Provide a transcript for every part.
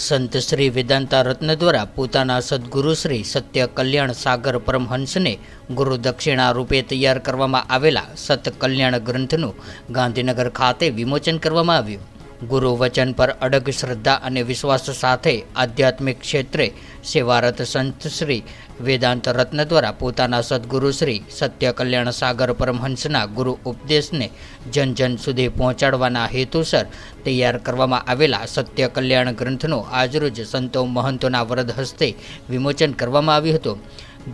સંત શ્રી વેદાંતા રત્ન દ્વારા પોતાના સદગુરુ શ્રી સત્ય કલ્યાણ સાગર પરમહંસને ગુરુ દક્ષિણા રૂપે તૈયાર કરવામાં આવેલા સત કલ્યાણ ગ્રંથનું ગાંધીનગર ખાતે વિમોચન કરવામાં આવ્યું. ગુરુ વચન પર અડગ શ્રદ્ધા અને વિશ્વાસ સાથે આધ્યાત્મિક ક્ષેત્રે સેવારત સંત શ્રી વેદાંત રત્ન દ્વારા પોતાના સદગુરુ શ્રી સત્ય કલ્યાણ સાગર પરમહંસના ગુરુ ઉપદેશને જન જન સુધી પહોંચાડવાના હેતુસર તૈયાર કરવામાં આવેલા સત્ય કલ્યાણ ગ્રંથનું આજરોજ સંતો મહંતોના વરદ હસ્તે વિમોચન કરવામાં આવ્યું હતું.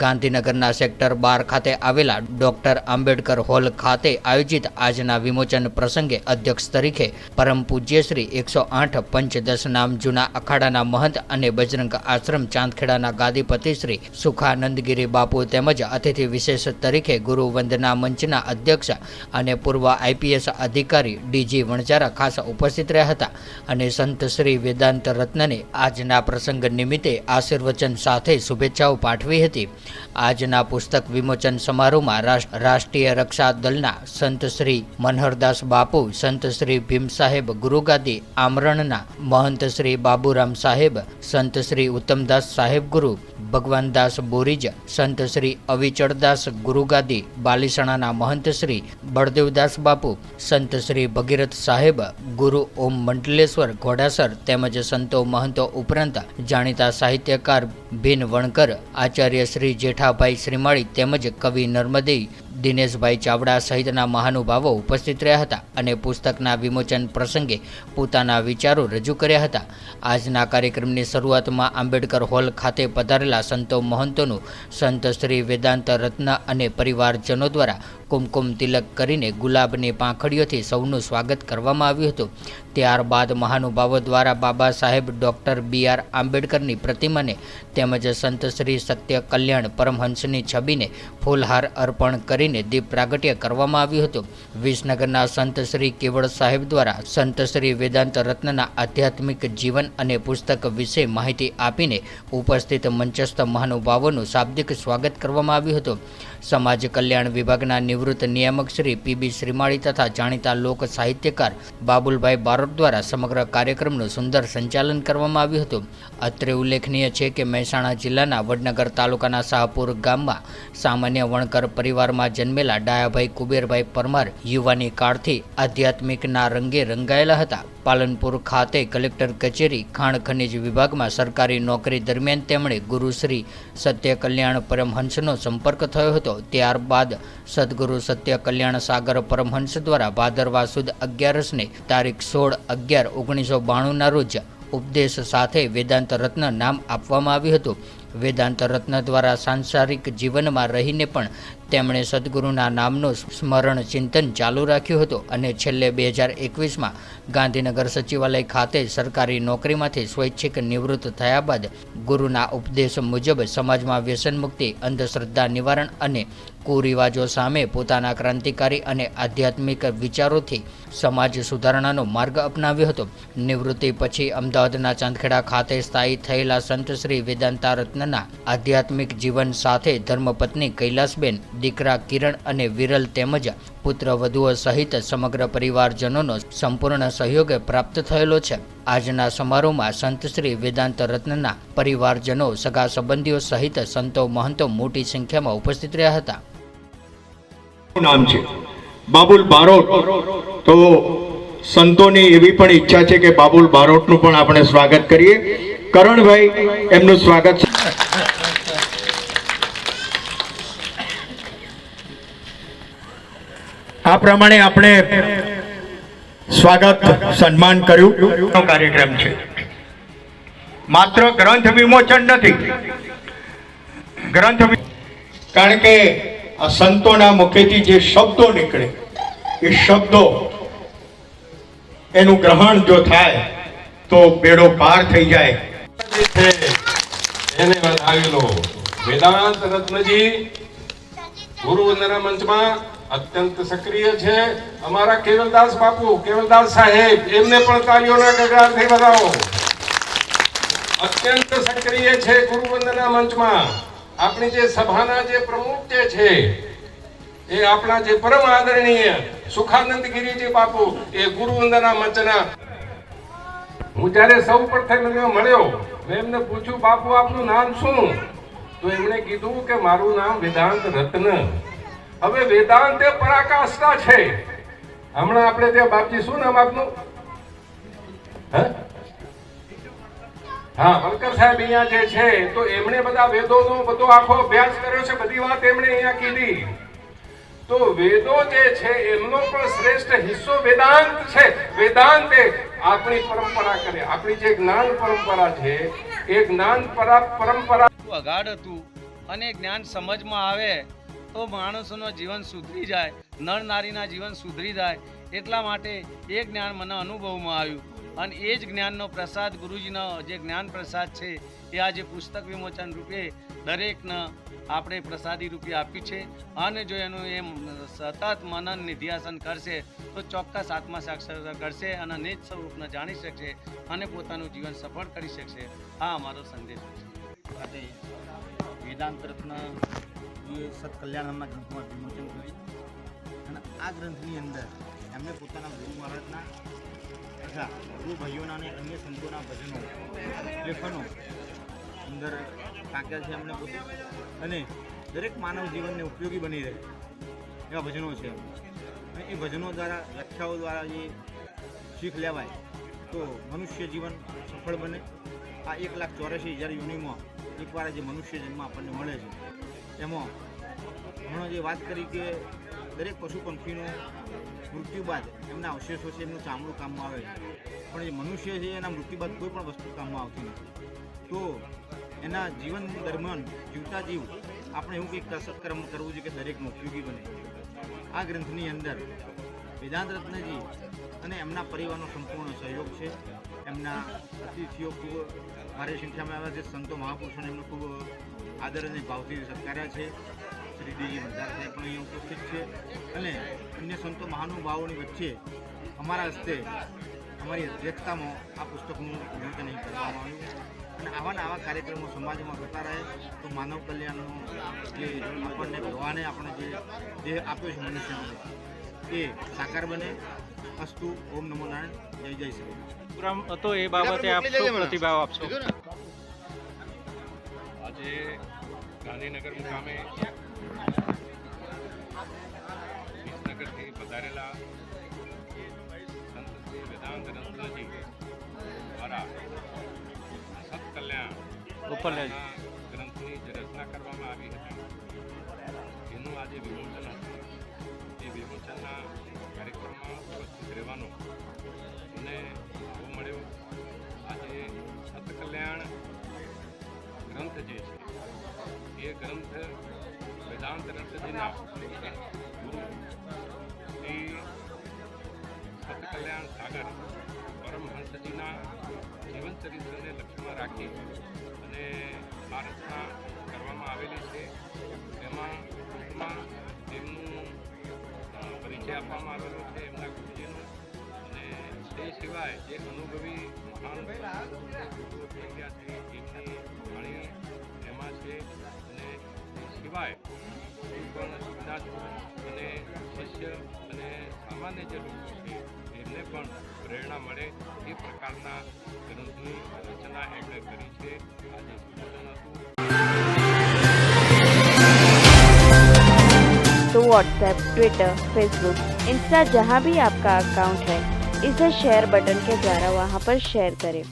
ગાંધીનગરના સેક્ટર 12 ખાતે આવેલા ડૉક્ટર આંબેડકર હોલ ખાતે આયોજિત આજના વિમોચન પ્રસંગે અધ્યક્ષ તરીકે પરમ પૂજ્ય શ્રી 108 પંચદશ નામ જૂના અખાડાના મહંત અને બજરંગ આશ્રમ ચાંદખેડાના ગાદીપતિ શ્રી સુખાનંદગીરી બાપુ તેમજ અતિથિ વિશેષ તરીકે ગુરુ વંદના મંચના અધ્યક્ષ અને પૂર્વ આઈપીએસ અધિકારી ડીજી વણજારા ખાસ ઉપસ્થિત રહ્યા હતા અને સંત શ્રી વેદાંત રત્નને આજના પ્રસંગ નિમિત્તે આશીર્વચન સાથે શુભેચ્છાઓ પાઠવી હતી. આજના પુસ્તક વિમોચન સમારોહમાં રાષ્ટ્રીય રક્ષા દળના સંત શ્રી મનહરદાસ બાપુ, સંત શ્રી ભીમ સાહેબ ગુરુગાદી આમરણના મહંત શ્રી બાબુરામ સાહેબ, સંત શ્રી ઉત્તમદાસ સાહેબ ગુરુ ભગવાનદાસ બોરીજ, સંત શ્રી અવિચળદાસ ગુરુગાદી બાલીસણાના મહંત શ્રી બળદેવદાસ બાપુ, સંત શ્રી ભગીરથ સાહેબ ગુરુ ઓમ મંડલેશ્વર ઘોડાસર તેમજ સંતો મહંતો ઉપરાંત જાણીતા સાહિત્યકાર ભીન વણકર, આચાર્ય શ્રી જેઠાભાઈ શ્રીમાળી તેમજ કવિ નર્મદે દિનેશભાઈ ચાવડા સહિતના મહાનુભાવો ઉપસ્થિત રહ્યા હતા અને પુસ્તકના વિમોચન પ્રસંગે પોતાના વિચારો રજૂ કર્યા હતા. આજના કાર્યક્રમની શરૂઆતમાં આંબેડકર હોલ ખાતે પધારેલા સંતો મહંતોનું સંત શ્રી વેદાંત રત્ન અને પરિવારજનો દ્વારા કુમકુમ તિલક કરીને ગુલાબની પાંખડીઓથી સૌનું સ્વાગત કરવામાં આવ્યું હતું. ત્યારબાદ મહાનુભાવો દ્વારા બાબા સાહેબ ડૉક્ટર BR આંબેડકરની પ્રતિમાને તેમજ સંત શ્રી સત્ય કલ્યાણ પરમહંસની છબીને ફૂલહાર અર્પણ કરીને દીપ પ્રાગટ્ય કરવામાં આવ્યું હતું. વિસનગરના સંત શ્રી કેવળ સાહેબ દ્વારા સંત શ્રી વેદાંત રત્નના આધ્યાત્મિક જીવન અને પુસ્તક વિશે માહિતી આપીને ઉપસ્થિત મંચસ્થ મહાનુભાવોનું શાબ્દિક સ્વાગત કરવામાં આવ્યું હતું. સમાજ કલ્યાણ વિભાગના નિવૃત્ત નિયામક શ્રી PB શ્રીમાળી તથા જાણીતા લોક સાહિત્યકાર બાબુલભાઈ બારોટ દ્વારા સમગ્ર કાર્યક્રમનું સુંદર સંચાલન કરવામાં આવ્યું હતું. અત્રે ઉલ્લેખનીય છે કે મહેસાણા જિલ્લાના વડનગર તાલુકાના શાહપુર ગામમાં સામાન્ય વણકર પરિવારમાં જન્મેલા ડાયાભાઈ કુબેરભાઈ પરમાર યુવાની કાળથી આધ્યાત્મિકના રંગે રંગાયેલા હતા. પાલનપુર ખાતે કલેક્ટર કચેરી ખાણ ખનિજ વિભાગમાં સરકારી નોકરી દરમિયાન તેમણે ગુરુશ્રી સત્ય કલ્યાણ પરમહંસનો સંપર્ક થયો હતો. ત્યારબાદ સદગુરુ સત્ય કલ્યાણ સાગર પરમહંસ દ્વારા ભાદરવા સુદ 11ને તારીખ 16/11/1992ના રોજ ઉપદેશ સાથે વેદાંત રત્ન નામ આપવામાં આવ્યું હતું. વેદાંત રત્ન દ્વારા સાંસારિક જીવનમાં રહીને પણ તેમણે સદગુરુના નામનું સ્મરણ ચિંતન ચાલુ રાખ્યું હતું અને છેલ્લે 2021માં ગાંધીનગર સચિવાલય ખાતે સરકારી નોકરીમાંથી સ્વૈચ્છિક નિવૃત્ત થયા બાદ ગુરુના ઉપદેશ મુજબ સમાજમાં વ્યસન મુક્તિ, અંધશ્રદ્ધા નિવારણ અને કુરિવાજો સામે પોતાના ક્રાંતિકારી અને આધ્યાત્મિક વિચારોથી સમાજ સુધારણાનો માર્ગ અપનાવ્યો હતો. નિવૃત્તિ પછી અમદાવાદના ચાંદખેડા ખાતે સ્થાયી થયેલા સંત શ્રી વેદાંતા રત્નના આધ્યાત્મિક જીવન સાથે ધર્મપત્ની કૈલાસબેન, દીકરા કિરણ અને વિરલ તેમજ પુત્ર વધુઓ સહિત સમગ્ર પરિવારજનોનો સંપૂર્ણ સહયોગ પ્રાપ્ત થયેલો છે. આજના સમારોહમાં સંત શ્રી વેદાંત રત્નના પરિવારજનો, સગા સંબંધીઓ સહિત સંતો મહંતો મોટી સંખ્યામાં ઉપસ્થિત રહ્યા હતા. નામ છે બાબુલ બારોટ. તો સંતોની એવી પણ ઈચ્છા છે કે બાબુલ બારોટનું પણ આપણે સ્વાગત કરીએ. કરણભાઈ એમનું સ્વાગત છે. આ પ્રમાણે આપણે સ્વાગત સન્માન કર્યું. કાર્યક્રમ છે, માત્ર ગ્રંથ વિમોચન નથી. કારણ કે આ સંતોના મુખેથી જે શબ્દો નીકળે એ શબ્દો એનું ગ્રહણ જો થાય તો બેડો પાર થઈ જાય. એને વધાવેલો વેદાંત રત્નજી ગુરુ વંદના મંચમાં અત્યંત સક્રિય છે. અમારા કેવલદાસ બાપુ, કેવલદાસ સાહેબ, એમને પણ તાળીઓના ગગડાટથી વધાવો. અત્યંત સક્રિય છે ગુરુ વંદના મંચમાં. આપણી જે સભાના જે પ્રમુખ જે છે એ આપણા જે પરમ આદરણીય સુખાનંદગીરીજી બાપુ એ ગુરુ વંદના મંચના હું જ્યારે સૌ પ્રથમ એમને મળ્યો, મેં એમને પૂછ્યું, બાપુ આપનું નામ શું? તો એમણે કીધું કે મારું નામ વેદાંત રત્ન. હવે વેદાંત એ પરાકાષ્ઠા છે. હમણાં આપણે ત્યાં બાપજી શું નામ આપનું? હા, વલકર સાહેબ અહીંયા જે છે, તો એમણે બધા વેદોનો બધો આખો અભ્યાસ કર્યો છે, બધી વાત એમણે અહીંયા કીધી. તો વેદો જે છે એમનો પણ શ્રેષ્ઠ હિસ્સો વેદાંત છે. વેદાંત એ આપણી પરંપરા કરે, આપણી જે જ્ઞાન પરંપરા છે એ જ્ઞાન પરંપરા અગાઢ હતું અને જ્ઞાન સમજમાં આવે તો માણસોનું જીવન સુધરી જાય, નર નારીના જીવન સુધરી જાય. એટલા માટે એ જ્ઞાન મને અનુભવમાં આવ્યું અને એ જ જ્ઞાનનો પ્રસાદ, ગુરુજીનો જે જ્ઞાન પ્રસાદ છે એ આજે પુસ્તક વિમોચન રૂપે દરેકને આપણે પ્રસાદી રૂપે આપ્યું છે. અને જો એનું એમ સતત મનન નિધ્યાસન કરશે તો ચોક્કસ આત્મા સાક્ષાત્કાર કરશે અને નિજ સ્વરૂપને જાણી શકશે અને પોતાનું જીવન સફળ કરી શકશે. આ અમારો સંદેશ છે. વેદાંત રત્ન એ સત્કલ્યાણ નામના ગ્રંથમાં વિમોચન કર્યું અને આ ગ્રંથની અંદર એમને પોતાના ગુરુ મહારાજના તથા ગુરુ ભાઈઓના અને અન્ય સંતોના ભજનો, લેખનો અંદર ટાંક્યા છે એમને પોતે, અને દરેક માનવ જીવનને ઉપયોગી બની રહે એવા ભજનો છે. અને એ ભજનો દ્વારા, વ્યાખ્યાઓ દ્વારા જે શીખ લેવાય તો મનુષ્ય જીવન સફળ બને. આ 1,84,000 યોનિમાં એકવાર જે મનુષ્ય જન્મ આપણને મળે છે, એમાં હમણાં જે વાત કરી કે દરેક પશુ પંખીનું મૃત્યુ બાદ એમના અવશેષો છે, એમનું ચામડું કામમાં આવે છે, પણ જે મનુષ્ય છે એના મૃત્યુ બાદ કોઈ પણ વસ્તુ કામમાં આવતી નથી. તો એના જીવન દરમિયાન જીવતા જીવ આપણે એવું કંઈક સત્કર્મ કરવું છે કે દરેકનો ઉપયોગી બને. આ ગ્રંથની અંદર વેદાંત રત્નજી અને એમના પરિવારનો સંપૂર્ણ સહયોગ છે. એમના અતિથિઓ ખૂબ ભારે સંખ્યામાં આવ્યા છે. સંતો મહાપુરુષોને એમનો ખૂબ આદર અને ભાવથી સત્કાર્યા છે. શ્રી ડીજી મતદાર સાહેબ પણ અહીંયા ઉપસ્થિત છે અને અન્ય સંતો મહાનુભાવોની વચ્ચે અમારા હસ્તે અમારી અધ્યક્ષતામાં આ પુસ્તકનું વિમોચન કરવામાં આવ્યું. અને આવા કાર્યક્રમો સમાજમાં થતા રહે તો માનવ કલ્યાણનો જે આપણને ભગવાને આપણે જે દેહ આપ્યો છે મનુષ્યનો એ સાકાર બને. અસ્તુ. ઓમ નમો નારાયણ. જય શ્રી પ્રોગ્રામ હતો એ બાબતે આપ શું પ્રતિભાવ આપશો? આજે ગાંધીનગર મુકામે વિસનગરથી પધારેલા સંત શ્રી વેદાંત રત્નજી દ્વારા સત્કલ્યાણ ગ્રંથની જે રચના કરવામાં આવી હતી એનું આજે વિમોચન હતું. એ વિમોચનના કાર્યક્રમમાં ઉપસ્થિત રહેવાનું મને જોવા મળ્યું. આજે સત્કલ્યાણ ગ્રંથ જે છે એ ગ્રંથ વેદાંત રત્નજીના ગુરુ શ્રી સત્કલ્યાણ સાગર પરમહંસજીના જીવન ચરિત્રને લક્ષ્યમાં રાખી અને આ રચના કરવામાં આવેલી છે. તેમાં ટૂંકમાં તેમનું પરિચય આપવામાં આવેલો છે, એમના ગુરુજીનો. અને તે સિવાય જે અનુભવી મહાન ગુરુઓ થઈ ગયા છે એમની વાણી એમાં છે. અને તે સિવાય પણ વિદ્યાર્થીઓ અને શિષ્ય અને સામાન્ય જે લોકો છે એમને પણ પ્રેરણા મળે એ પ્રકારના ગ્રંથની રચના એમણે કરી છે. આજે વિમોચન હતું. तो व्हाट्सएप, ट्विटर, फेसबुक, इंस्टा जहाँ भी आपका अकाउंट है इसे शेयर बटन के द्वारा वहाँ पर शेयर करें.